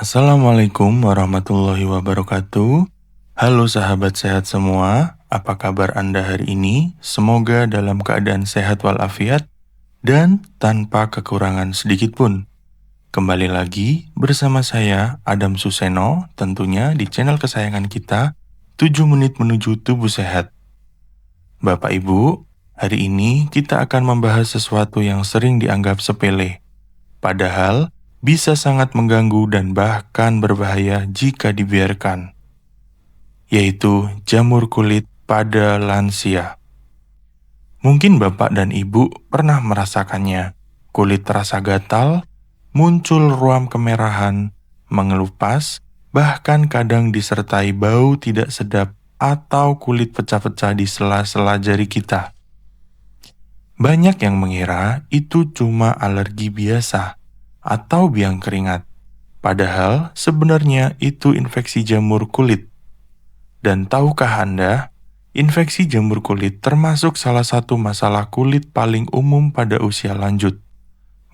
Assalamualaikum warahmatullahi wabarakatuh. Halo sahabat sehat semua, apa kabar Anda hari ini? Semoga dalam keadaan sehat walafiat dan tanpa kekurangan sedikit pun. Kembali lagi bersama saya Adam Suseno, tentunya di channel kesayangan kita, 7 menit menuju tubuh sehat. Bapak Ibu, hari ini kita akan membahas sesuatu yang sering dianggap sepele. Padahal, bisa sangat mengganggu dan bahkan berbahaya jika dibiarkan, yaitu jamur kulit pada lansia. Mungkin Bapak dan Ibu pernah merasakannya. Kulit terasa gatal, muncul ruam kemerahan, mengelupas, bahkan kadang disertai bau tidak sedap atau kulit pecah-pecah di sela-sela jari kita. Banyak yang mengira itu cuma alergi biasa atau biang keringat. Padahal sebenarnya itu infeksi jamur kulit. Dan tahukah Anda, infeksi jamur kulit termasuk salah satu masalah kulit paling umum pada usia lanjut.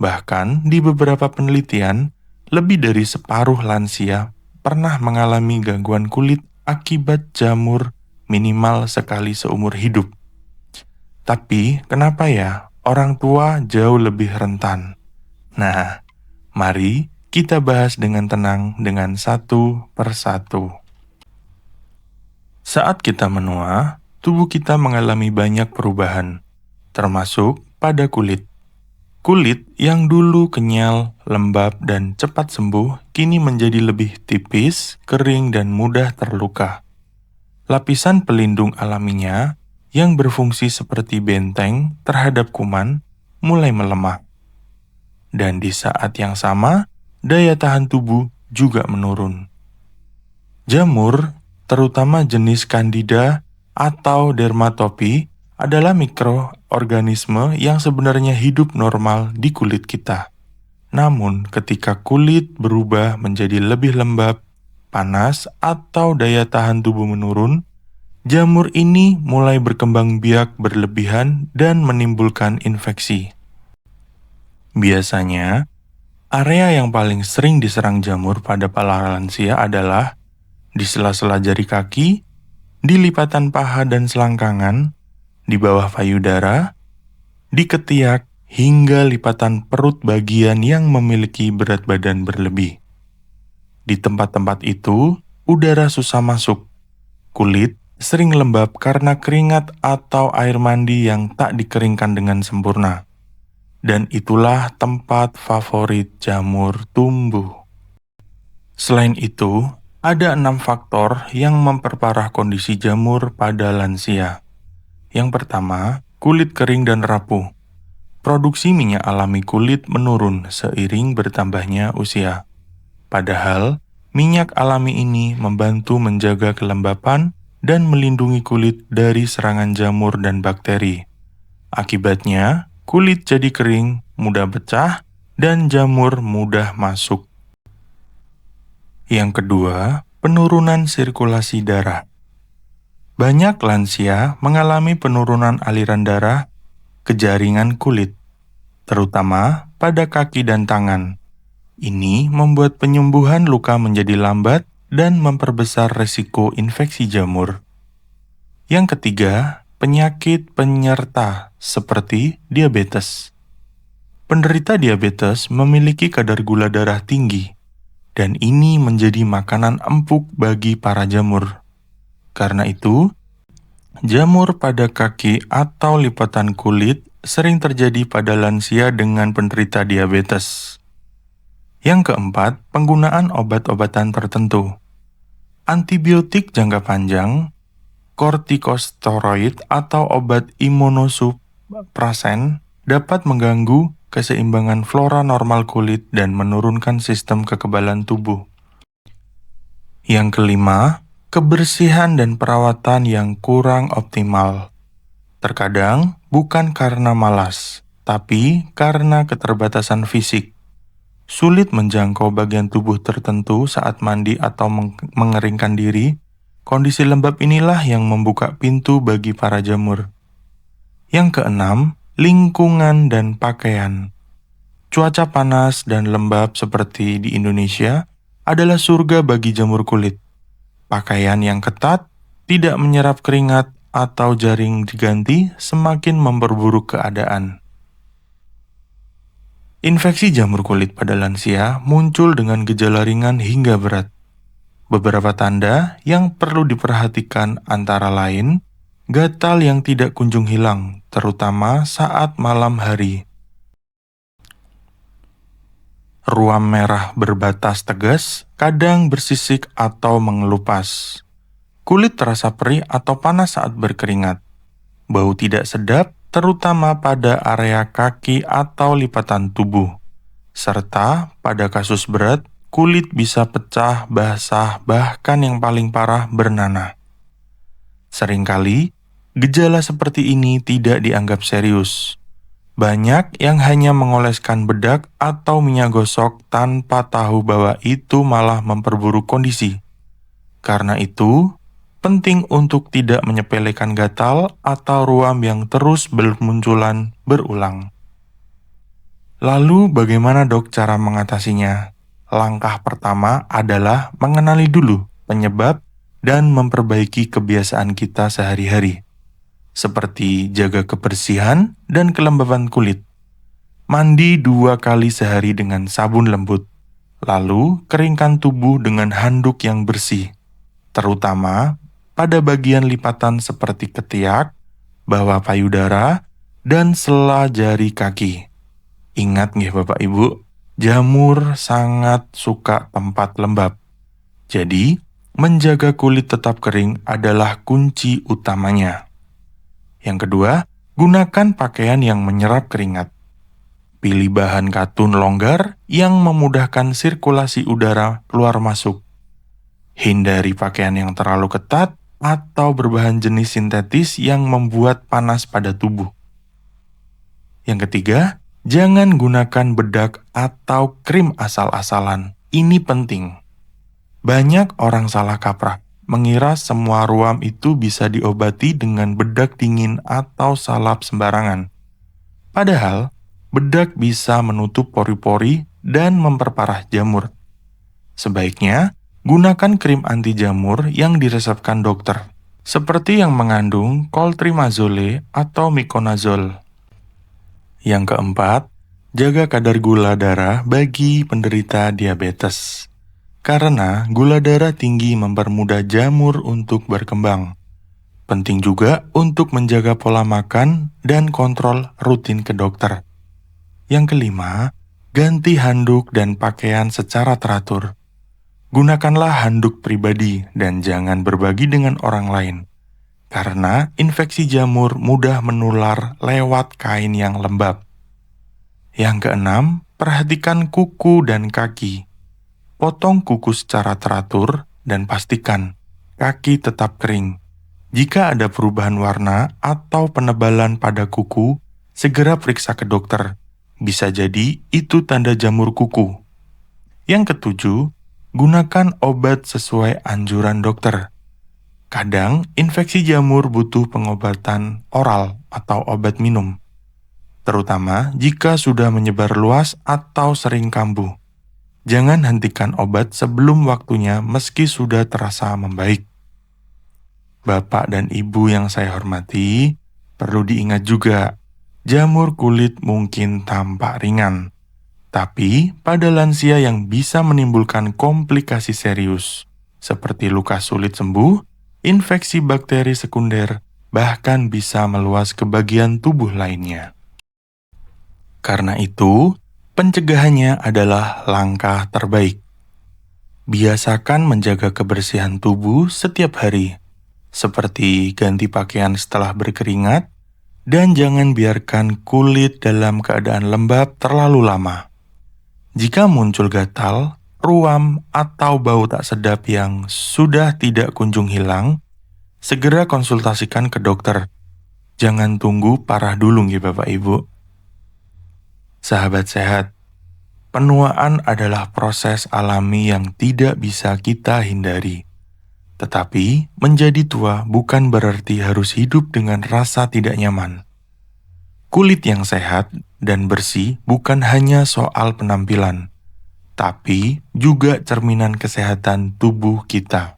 Bahkan di beberapa penelitian, lebih dari separuh lansia pernah mengalami gangguan kulit akibat jamur minimal sekali seumur hidup. Tapi kenapa ya orang tua jauh lebih rentan? Nah, mari kita bahas dengan tenang dengan satu persatu. Saat kita menua, tubuh kita mengalami banyak perubahan, termasuk pada kulit. Kulit yang dulu kenyal, lembab, dan cepat sembuh, kini menjadi lebih tipis, kering, dan mudah terluka. Lapisan pelindung alaminya yang berfungsi seperti benteng terhadap kuman mulai melemah. Dan di saat yang sama, daya tahan tubuh juga menurun. Jamur, terutama jenis Candida atau Dermatopi, adalah mikroorganisme yang sebenarnya hidup normal di kulit kita. Namun, ketika kulit berubah menjadi lebih lembab, panas, atau daya tahan tubuh menurun, jamur ini mulai berkembang biak berlebihan dan menimbulkan infeksi. Biasanya, area yang paling sering diserang jamur pada para lansia adalah di sela-sela jari kaki, di lipatan paha dan selangkangan, di bawah payudara, di ketiak, hingga lipatan perut bagian yang memiliki berat badan berlebih. Di tempat-tempat itu, udara susah masuk. Kulit sering lembab karena keringat atau air mandi yang tak dikeringkan dengan sempurna. Dan itulah tempat favorit jamur tumbuh. Selain itu, ada 6 faktor yang memperparah kondisi jamur pada lansia. Yang pertama, kulit kering dan rapuh. Produksi minyak alami kulit menurun seiring bertambahnya usia. Padahal, minyak alami ini membantu menjaga kelembapan dan melindungi kulit dari serangan jamur dan bakteri. Akibatnya, kulit jadi kering, mudah pecah, dan jamur mudah masuk. Yang kedua, penurunan sirkulasi darah. Banyak lansia mengalami penurunan aliran darah ke jaringan kulit, terutama pada kaki dan tangan. Ini membuat penyembuhan luka menjadi lambat dan memperbesar resiko infeksi jamur. Yang ketiga, penyakit penyerta seperti diabetes. Penderita diabetes memiliki kadar gula darah tinggi, dan ini menjadi makanan empuk bagi para jamur. Karena itu, jamur pada kaki atau lipatan kulit sering terjadi pada lansia dengan penderita diabetes. Yang keempat, penggunaan obat-obatan tertentu. Antibiotik jangka panjang, kortikosteroid atau obat imunosupresan dapat mengganggu keseimbangan flora normal kulit dan menurunkan sistem kekebalan tubuh. Yang kelima, kebersihan dan perawatan yang kurang optimal. Terkadang bukan karena malas, tapi karena keterbatasan fisik. Sulit menjangkau bagian tubuh tertentu saat mandi atau mengeringkan diri. Kondisi lembab inilah yang membuka pintu bagi para jamur. Yang keenam, lingkungan dan pakaian. Cuaca panas dan lembab seperti di Indonesia adalah surga bagi jamur kulit. Pakaian yang ketat, tidak menyerap keringat, atau jaring diganti semakin memperburuk keadaan. Infeksi jamur kulit pada lansia muncul dengan gejala ringan hingga berat. Beberapa tanda yang perlu diperhatikan antara lain, gatal yang tidak kunjung hilang, terutama saat malam hari. Ruam merah berbatas tegas, kadang bersisik atau mengelupas. Kulit terasa perih atau panas saat berkeringat. Bau tidak sedap, terutama pada area kaki atau lipatan tubuh. Serta pada kasus berat, kulit bisa pecah, basah, bahkan yang paling parah bernanah. Seringkali, gejala seperti ini tidak dianggap serius. Banyak yang hanya mengoleskan bedak atau minyak gosok tanpa tahu bahwa itu malah memperburuk kondisi. Karena itu, penting untuk tidak menyepelekan gatal atau ruam yang terus bermunculan berulang. Lalu bagaimana dok cara mengatasinya? Langkah pertama adalah mengenali dulu penyebab dan memperbaiki kebiasaan kita sehari-hari. Seperti jaga kebersihan dan kelembaban kulit. Mandi 2 kali sehari dengan sabun lembut. Lalu keringkan tubuh dengan handuk yang bersih. Terutama pada bagian lipatan seperti ketiak, bawah payudara, dan sela jari kaki. Ingat nggih Bapak Ibu, jamur sangat suka tempat lembab. Jadi, menjaga kulit tetap kering adalah kunci utamanya. Yang kedua, gunakan pakaian yang menyerap keringat. Pilih bahan katun longgar yang memudahkan sirkulasi udara keluar masuk. Hindari pakaian yang terlalu ketat atau berbahan jenis sintetis yang membuat panas pada tubuh. Yang ketiga, jangan gunakan bedak atau krim asal-asalan. Ini penting. Banyak orang salah kaprah, mengira semua ruam itu bisa diobati dengan bedak dingin atau salap sembarangan. Padahal, bedak bisa menutup pori-pori dan memperparah jamur. Sebaiknya, gunakan krim anti jamur yang diresepkan dokter, seperti yang mengandung clotrimazole atau miconazole. Yang keempat, jaga kadar gula darah bagi penderita diabetes. Karena gula darah tinggi mempermudah jamur untuk berkembang. Penting juga untuk menjaga pola makan dan kontrol rutin ke dokter. Yang kelima, ganti handuk dan pakaian secara teratur. Gunakanlah handuk pribadi dan jangan berbagi dengan orang lain, karena infeksi jamur mudah menular lewat kain yang lembab. Yang keenam, perhatikan kuku dan kaki. Potong kuku secara teratur dan pastikan kaki tetap kering. Jika ada perubahan warna atau penebalan pada kuku, segera periksa ke dokter. Bisa jadi itu tanda jamur kuku. Yang ketujuh, gunakan obat sesuai anjuran dokter. Kadang, infeksi jamur butuh pengobatan oral atau obat minum, terutama jika sudah menyebar luas atau sering kambuh. Jangan hentikan obat sebelum waktunya meski sudah terasa membaik. Bapak dan Ibu yang saya hormati, perlu diingat juga, jamur kulit mungkin tampak ringan, tapi pada lansia yang bisa menimbulkan komplikasi serius, seperti luka sulit sembuh, infeksi bakteri sekunder, bahkan bisa meluas ke bagian tubuh lainnya. Karena itu, pencegahannya adalah langkah terbaik. Biasakan menjaga kebersihan tubuh setiap hari, seperti ganti pakaian setelah berkeringat, dan jangan biarkan kulit dalam keadaan lembab terlalu lama. Jika muncul gatal, ruam, atau bau tak sedap yang sudah tidak kunjung hilang, segera konsultasikan ke dokter. Jangan tunggu parah dulu ya Bapak Ibu. Sahabat sehat, penuaan adalah proses alami yang tidak bisa kita hindari. Tetapi, menjadi tua bukan berarti harus hidup dengan rasa tidak nyaman. Kulit yang sehat dan bersih bukan hanya soal penampilan, tapi juga cerminan kesehatan tubuh kita.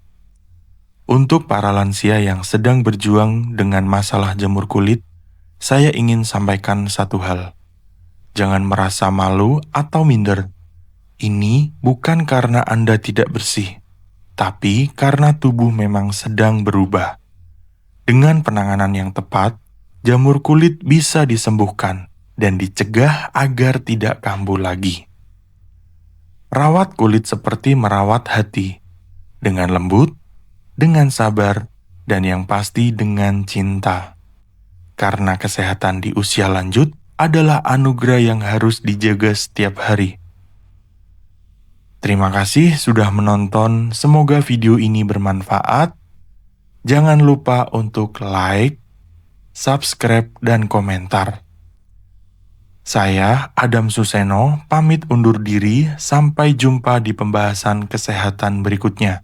Untuk para lansia yang sedang berjuang dengan masalah jamur kulit, saya ingin sampaikan satu hal. Jangan merasa malu atau minder. Ini bukan karena Anda tidak bersih, tapi karena tubuh memang sedang berubah. Dengan penanganan yang tepat, jamur kulit bisa disembuhkan dan dicegah agar tidak kambuh lagi. Rawat kulit seperti merawat hati, dengan lembut, dengan sabar, dan yang pasti dengan cinta. Karena kesehatan di usia lanjut adalah anugerah yang harus dijaga setiap hari. Terima kasih sudah menonton, semoga video ini bermanfaat. Jangan lupa untuk like, subscribe, dan komentar. Saya, Adam Suseno, pamit undur diri, sampai jumpa di pembahasan kesehatan berikutnya.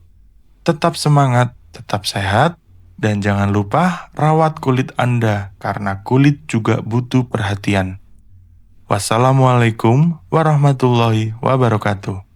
Tetap semangat, tetap sehat, dan jangan lupa rawat kulit Anda, karena kulit juga butuh perhatian. Wassalamualaikum warahmatullahi wabarakatuh.